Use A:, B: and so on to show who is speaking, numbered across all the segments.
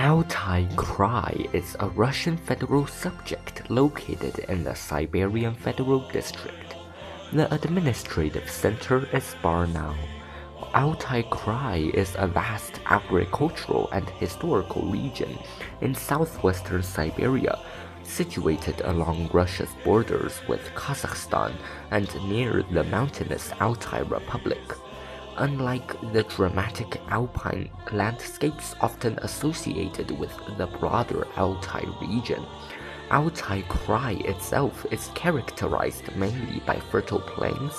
A: Altai Krai is a Russian federal subject located in the Siberian Federal District. The administrative center is Barnaul. Altai Krai is a vast agricultural and historical region in southwestern Siberia, situated along Russia's borders with Kazakhstan and near the mountainous Altai Republic. Unlike the dramatic alpine landscapes often associated with the broader Altai region, Altai Krai itself is characterized mainly by fertile plains,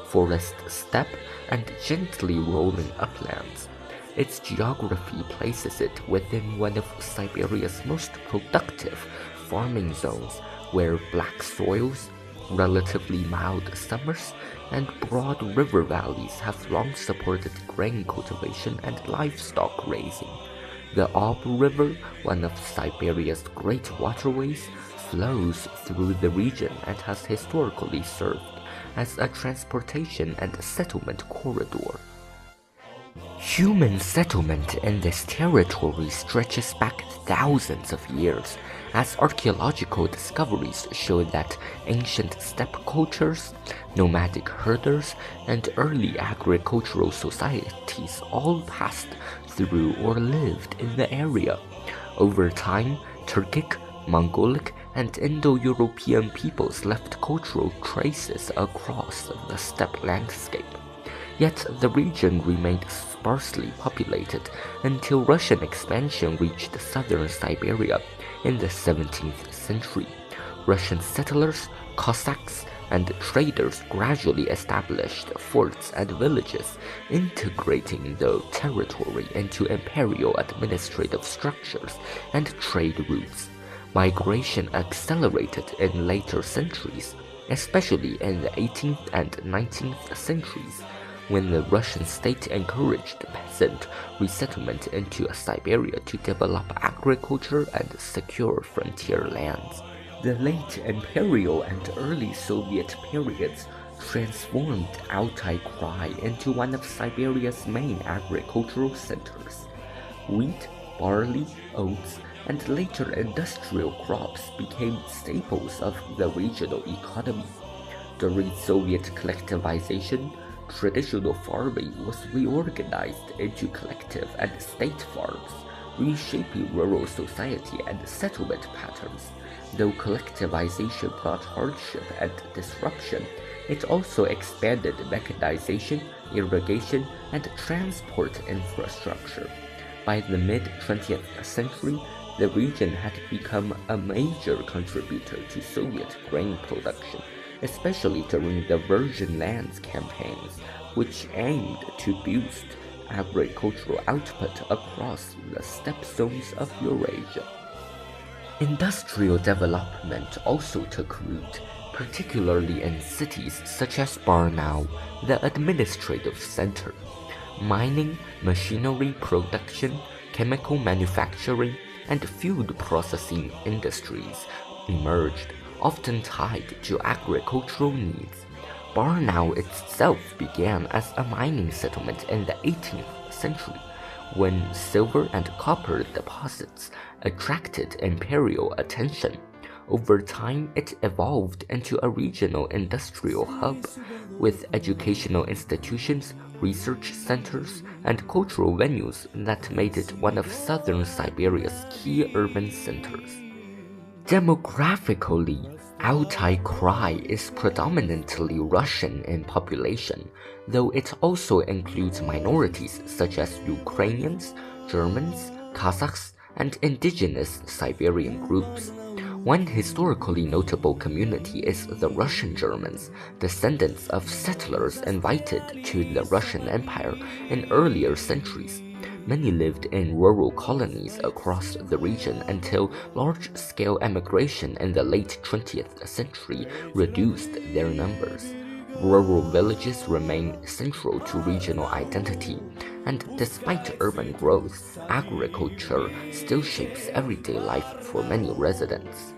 A: forest steppe, and gently rolling uplands. Its geography places it within one of Siberia's most productive farming zones, where black soils, relatively mild summers, and broad river valleys have long supported grain cultivation and livestock raising. The Ob River, one of Siberia's great waterways, flows through the region and has historically served as a transportation and settlement corridor. Human settlement in this territory stretches back thousands of years, as archaeological discoveries show that ancient steppe cultures, nomadic herders, and early agricultural societies all passed through or lived in the area. Over time, Turkic, Mongolic, and Indo-European peoples left cultural traces across the steppe landscape. Yet the region remained sparsely populated until Russian expansion reached southern Siberia in the 17th century. Russian settlers, Cossacks, and traders gradually established forts and villages, integrating the territory into imperial administrative structures and trade routes. Migration accelerated in later centuries, especially in the 18th and 19th centuries, when the Russian state encouraged peasant resettlement into Siberia to develop agriculture and secure frontier lands. The late imperial and early Soviet periods transformed Altai Krai into one of Siberia's main agricultural centers. Wheat, barley, oats, and later industrial crops became staples of the regional economy. During Soviet collectivization, traditional farming was reorganized into collective and state farms, reshaping rural society and settlement patterns. Though collectivization brought hardship and disruption, it also expanded mechanization, irrigation, and transport infrastructure. By the mid-20th century, the region had become a major contributor to Soviet grain production, especially during the Virgin Lands campaigns, which aimed to boost agricultural output across the steppe zones of Eurasia. Industrial development also took root, particularly in cities such as Barnaul, the administrative center. Mining, machinery production, chemical manufacturing, and food processing industries emerged, often tied to agricultural needs. Barnaul itself began as a mining settlement in the 18th century, when silver and copper deposits attracted imperial attention. Over time, it evolved into a regional industrial hub, with educational institutions, research centers, and cultural venues that made it one of southern Siberia's key urban centers. Demographically, Altai Krai is predominantly Russian in population, though it also includes minorities such as Ukrainians, Germans, Kazakhs, and indigenous Siberian groups. One historically notable community is the Russian Germans, descendants of settlers invited to the Russian Empire in earlier centuries. Many lived in rural colonies across the region until large-scale emigration in the late 20th century reduced their numbers. Rural villages remain central to regional identity, and despite urban growth, agriculture still shapes everyday life for many residents.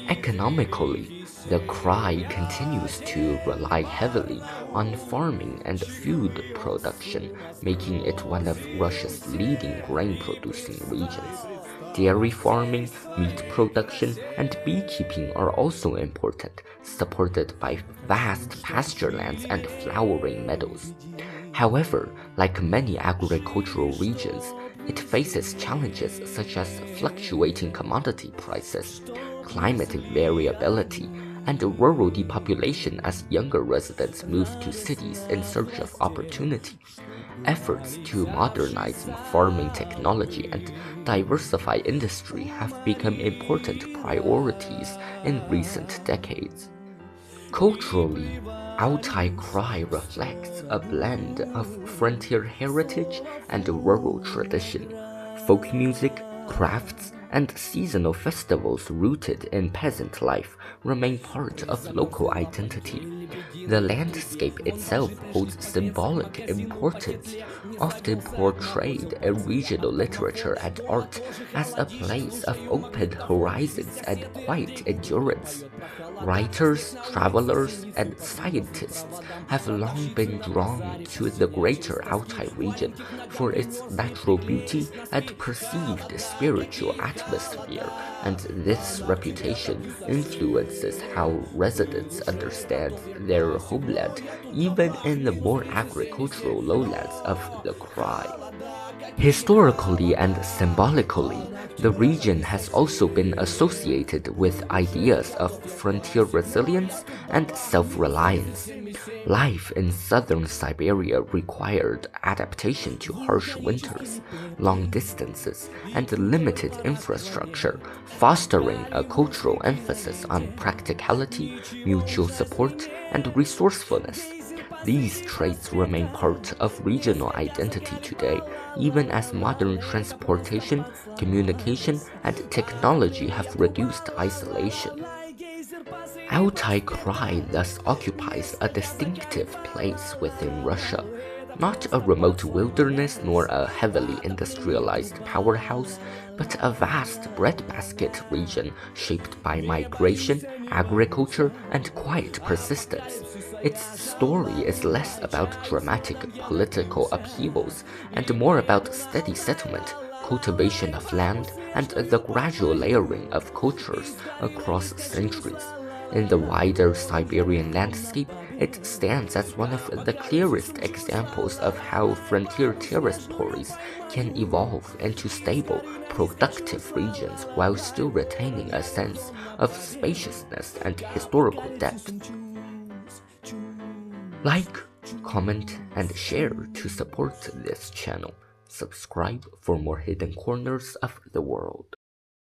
A: Economically, the Krai continues to rely heavily on farming and food production, making it one of Russia's leading grain-producing regions. Dairy farming, meat production, and beekeeping are also important, supported by vast pasture lands and flowering meadows. However, like many agricultural regions, it faces challenges such as fluctuating commodity prices, climate variability, and rural depopulation as younger residents move to cities in search of opportunity. Efforts to modernize farming technology and diversify industry have become important priorities in recent decades. Culturally, Altai Krai reflects a blend of frontier heritage and rural tradition. Folk music, crafts, and seasonal festivals rooted in peasant life remain part of local identity. The landscape itself holds symbolic importance, often portrayed in regional literature and art as a place of open horizons and quiet endurance. Writers, travelers, and scientists have long been drawn to the greater Altai region for its natural beauty and perceived spiritual atmosphere, and this reputation influences how residents understand their homeland, even in the more agricultural lowlands of the Krai. Historically and symbolically, the region has also been associated with ideas of frontier resilience and self-reliance. Life in southern Siberia required adaptation to harsh winters, long distances, and limited infrastructure, fostering a cultural emphasis on practicality, mutual support, and resourcefulness. These traits remain part of regional identity today, even as modern transportation, communication, and technology have reduced isolation. Altai Krai thus occupies a distinctive place within Russia, not a remote wilderness nor a heavily industrialized powerhouse, but a vast breadbasket region shaped by migration, agriculture, and quiet persistence. Its story is less about dramatic political upheavals and more about steady settlement, cultivation of land, and the gradual layering of cultures across centuries. In the wider Siberian landscape, it stands as one of the clearest examples of how frontier territories can evolve into stable, productive regions while still retaining a sense of spaciousness and historical depth. Like, comment, and share to support this channel. Subscribe for more hidden corners of the world.